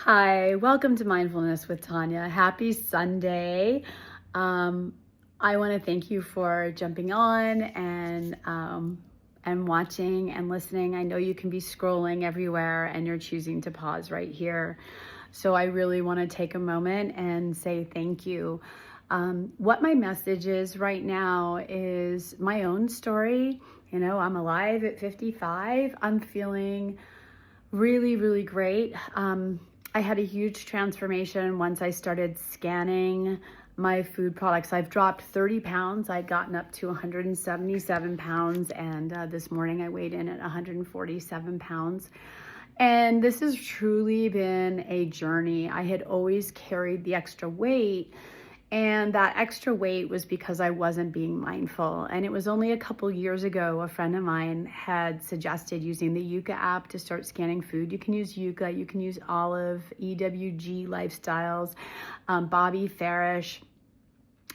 Hi, welcome to Mindfulness with Tanya. Happy Sunday. I want to thank you for jumping on and watching and listening. I know you can be scrolling everywhere and you're choosing to pause right here. So I really want to take a moment and say thank you. What my message is right now is my own story. You know, I'm alive at 55. I'm feeling really, really great. I had a huge transformation once I started scanning my food products. I've dropped 30 pounds. I'd gotten up to 177 pounds, and this morning I weighed in at 147 pounds. And this has truly been a journey. I had always carried the extra weight, and that extra weight was because I wasn't being mindful. And it was only a couple years ago, a friend of mine had suggested using the Yuka app to start scanning food. You can use Yuka, you can use Olive, EWG Lifestyles, Bobby Farish.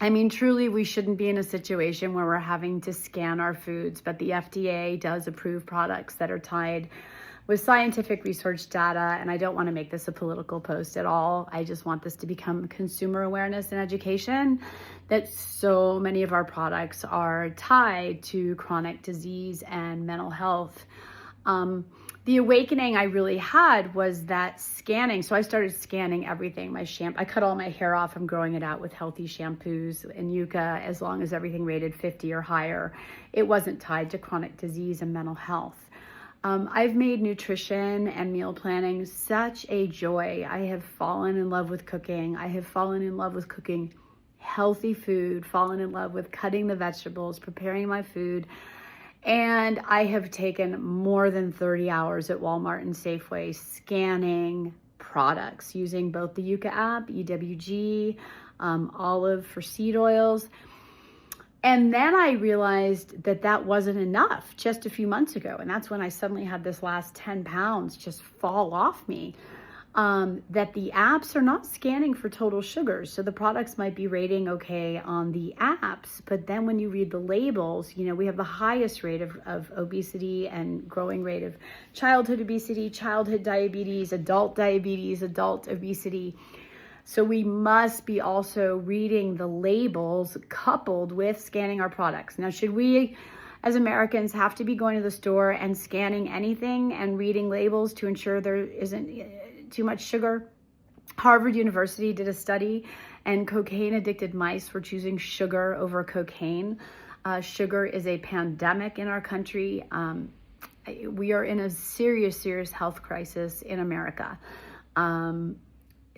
I mean, truly, we shouldn't be in a situation where we're having to scan our foods, but the FDA does approve products that are tied with scientific research data, and I don't want to make this a political post at all. I just want this to become consumer awareness and education, that so many of our products are tied to chronic disease and mental health. The awakening I really had was that scanning. So I started scanning everything. My shampoo, I cut all my hair off. I'm growing it out with healthy shampoos and Yuka, as long as everything rated 50 or higher. It wasn't tied to chronic disease and mental health. I've made nutrition and meal planning such a joy. I have fallen in love with cooking. I have fallen in love with cooking healthy food, fallen in love with cutting the vegetables, preparing my food. And I have taken more than 30 hours at Walmart and Safeway scanning products using both the Yuka app, EWG, Olive for seed oils. And then I realized that that wasn't enough just a few months ago. And that's when I suddenly had this last 10 pounds just fall off me. That the apps are not scanning for total sugars. So the products might be rating okay on the apps, but then when you read the labels, you know, we have the highest rate of obesity and growing rate of childhood obesity, childhood diabetes, adult obesity. So we must be also reading the labels coupled with scanning our products. Now, should we as Americans have to be going to the store and scanning anything and reading labels to ensure there isn't too much sugar? Harvard University did a study, and cocaine addicted mice were choosing sugar over cocaine. Sugar is a pandemic in our country. We are in a serious health crisis in America.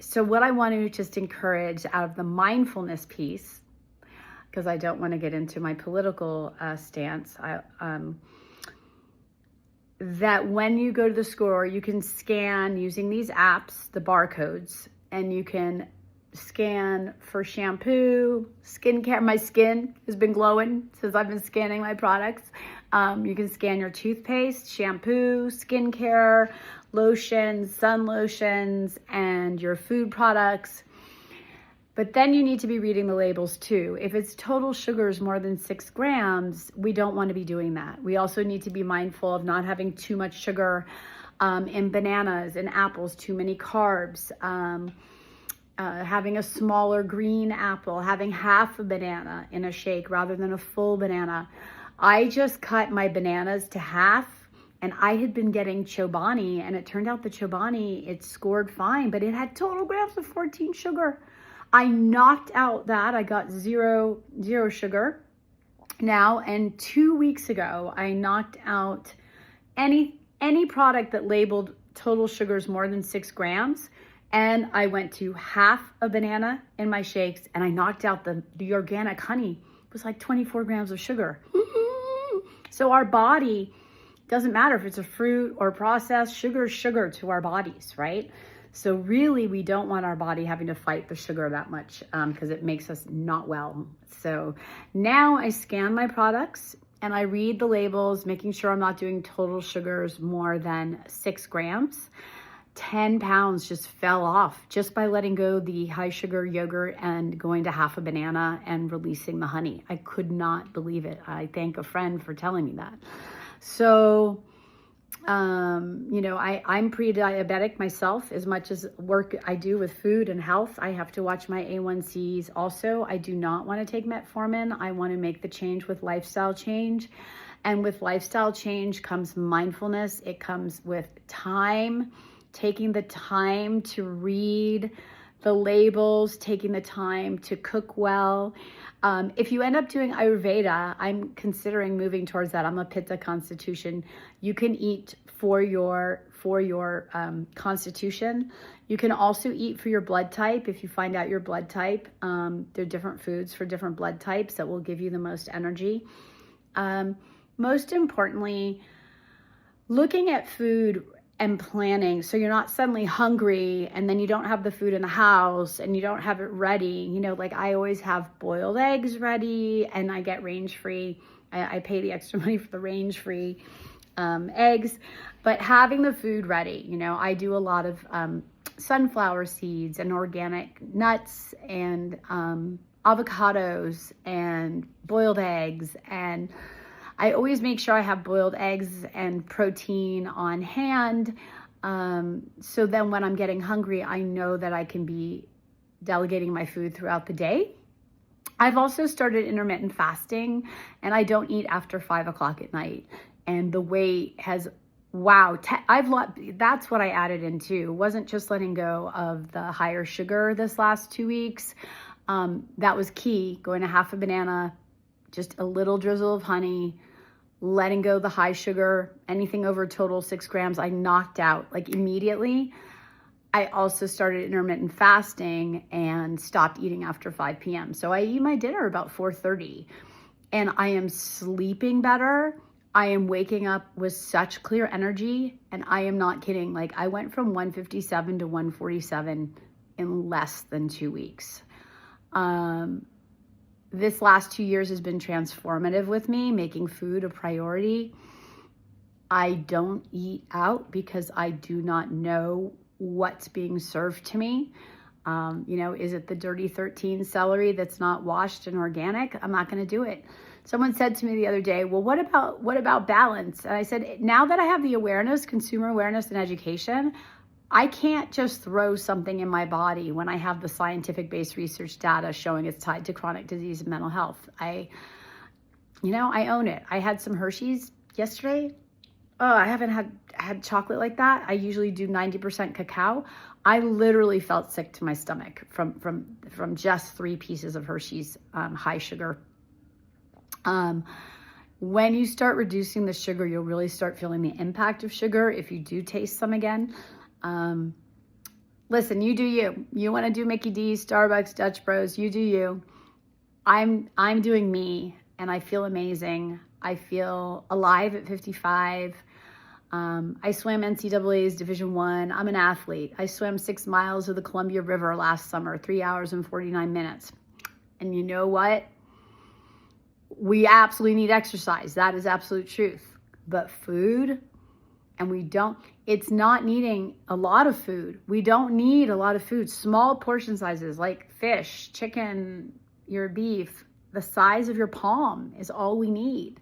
So what I want to just encourage out of the mindfulness piece, because I don't want to get into my political stance, that when you go to the store, you can scan using these apps, the barcodes, and you can scan for shampoo, skincare. My skin has been glowing since I've been scanning my products. You can scan your toothpaste, shampoo, skincare, lotions, sun lotions, and your food products. But then you need to be reading the labels too. If it's total sugars more than 6 grams, we don't want to be doing that. We also need to be mindful of not having too much sugar in bananas and apples, too many carbs, having a smaller green apple, having half a banana in a shake rather than a full banana. I just cut my bananas to half, and I had been getting Chobani, and it turned out the Chobani, it scored fine, but it had total grams of 14 sugar. I knocked out that. I got zero sugar now, and 2 weeks ago, I knocked out any product that labeled total sugars more than 6 grams, and I went to half a banana in my shakes, and I knocked out the organic honey. It was like 24 grams of sugar. So our body, doesn't matter if it's a fruit or processed, sugar is sugar to our bodies, right? So really, we don't want our body having to fight the sugar that much because it makes us not well. So now I scan my products and I read the labels, making sure I'm not doing total sugars more than 6 grams. 10 pounds just fell off just by letting go the high sugar yogurt and going to half a banana and releasing the honey. I could not believe it. I thank a friend for telling me that. So I'm pre-diabetic myself. As much as work I do with food and health, I have to watch my A1Cs also. I do not want to take metformin. I want to make the change with lifestyle change. And with lifestyle change comes mindfulness. It comes with time, taking the time to read the labels, taking the time to cook well. If you end up doing Ayurveda, I'm considering moving towards that. I'm a Pitta constitution. You can eat for your constitution. You can also eat for your blood type. If you find out your blood type, there are different foods for different blood types that will give you the most energy. Most importantly, looking at food and planning so you're not suddenly hungry and then you don't have the food in the house and you don't have it ready. Like I always have boiled eggs ready, and I get range-free. I pay the extra money for the range-free eggs, but having the food ready. I do a lot of sunflower seeds and organic nuts and avocados and boiled eggs, and I always make sure I have boiled eggs and protein on hand. So then when I'm getting hungry, I know that I can be delegating my food throughout the day. I've also started intermittent fasting, and I don't eat after 5 o'clock at night. And the weight has, that's what I added in too. It wasn't just letting go of the higher sugar this last 2 weeks. That was key, going to half a banana, just a little drizzle of honey, letting go the high sugar, anything over total 6 grams, I knocked out like immediately. I also started intermittent fasting and stopped eating after 5 p.m. So I eat my dinner about 4:30, and I am sleeping better. I am waking up with such clear energy, and I am not kidding. Like I went from 157 to 147 in less than 2 weeks. This last 2 years has been transformative with me, making food a priority. I don't eat out because I do not know what's being served to me. Is it the dirty 13 celery that's not washed and organic? I'm not going to do it. Someone said to me the other day, well, what about balance? And I said, now that I have the awareness, consumer awareness and education, I can't just throw something in my body when I have the scientific-based research data showing it's tied to chronic disease and mental health. I own it. I had some Hershey's yesterday. Oh, I haven't had chocolate like that. I usually do 90% cacao. I literally felt sick to my stomach from just 3 pieces of Hershey's high sugar. When you start reducing the sugar, you'll really start feeling the impact of sugar if you do taste some again. Listen, you do you. You want to do Mickey D's, Starbucks, Dutch Bros, you do you. I'm doing me, and I feel amazing. I feel alive at 55. I swam NCAA's Division I. I'm an athlete. I swam 6 miles of the Columbia River last summer, 3 hours and 49 minutes. And you know what? We absolutely need exercise. That is absolute truth. But food, and it's not needing a lot of food. We don't need a lot of food. Small portion sizes like fish, chicken, your beef, the size of your palm is all we need.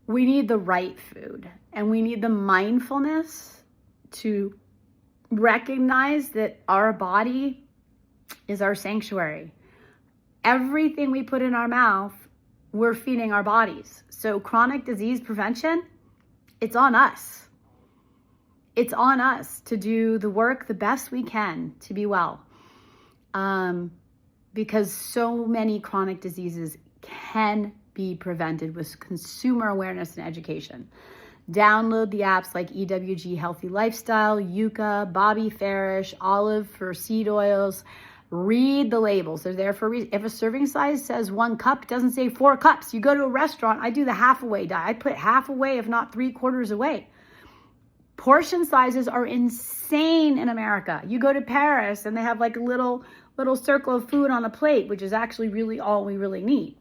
We need the right food, and we need the mindfulness to recognize that our body is our sanctuary. Everything we put in our mouth, we're feeding our bodies. So chronic disease prevention, it's on us. It's on us to do the work the best we can to be well. Because so many chronic diseases can be prevented with consumer awareness and education. Download the apps like EWG Healthy Lifestyle, Yucca, Bobby Farish, Olive for seed oils. Read the labels. They're there for a reason. If a serving size says 1 cup, it doesn't say 4 cups. You go to a restaurant, I do the half away diet. I put half away, if not 3/4 away. Portion sizes are insane in America. You go to Paris and they have like a little circle of food on a plate, which is actually really all we really need.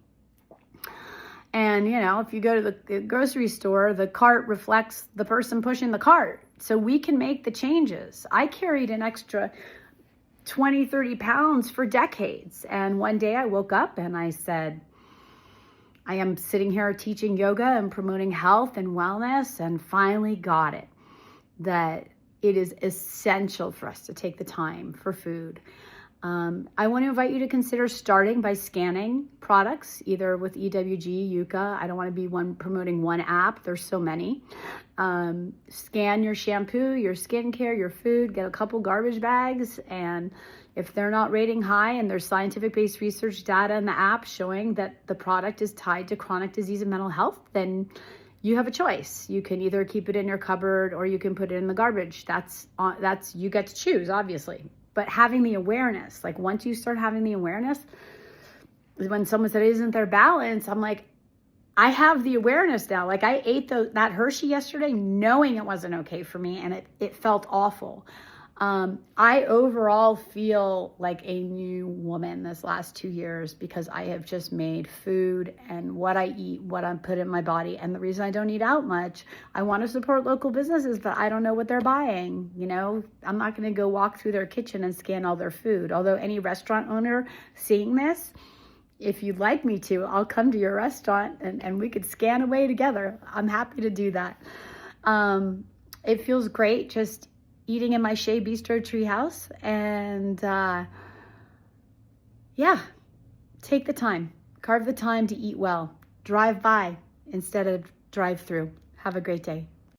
And, if you go to the grocery store, the cart reflects the person pushing the cart. So we can make the changes. I carried an extra 20, 30 pounds for decades. And one day I woke up and I said, I am sitting here teaching yoga and promoting health and wellness, and finally got it, that it is essential for us to take the time for food. I want to invite you to consider starting by scanning products, either with EWG, Yuka. I don't want to be promoting one app. There's so many. Scan your shampoo, your skincare, your food, get a couple garbage bags, and if they're not rating high and there's scientific-based research data in the app showing that the product is tied to chronic disease and mental health, then you have a choice. You can either keep it in your cupboard or you can put it in the garbage. That's you get to choose, obviously. But having the awareness, like once you start having the awareness, when someone said, isn't there balance? I'm like, I have the awareness now. Like I ate that Hershey yesterday knowing it wasn't okay for me, and it felt awful. I overall feel like a new woman this last 2 years because I have just made food and what I eat, what I put in my body. And the reason I don't eat out much, I want to support local businesses, but I don't know what they're buying. You know, I'm not going to go walk through their kitchen and scan all their food. Although any restaurant owner seeing this, if you'd like me to, I'll come to your restaurant and we could scan away together. I'm happy to do that. It feels great just eating in my Shea Bistro treehouse, and yeah, take the time, carve the time to eat well, drive by instead of drive through. Have a great day.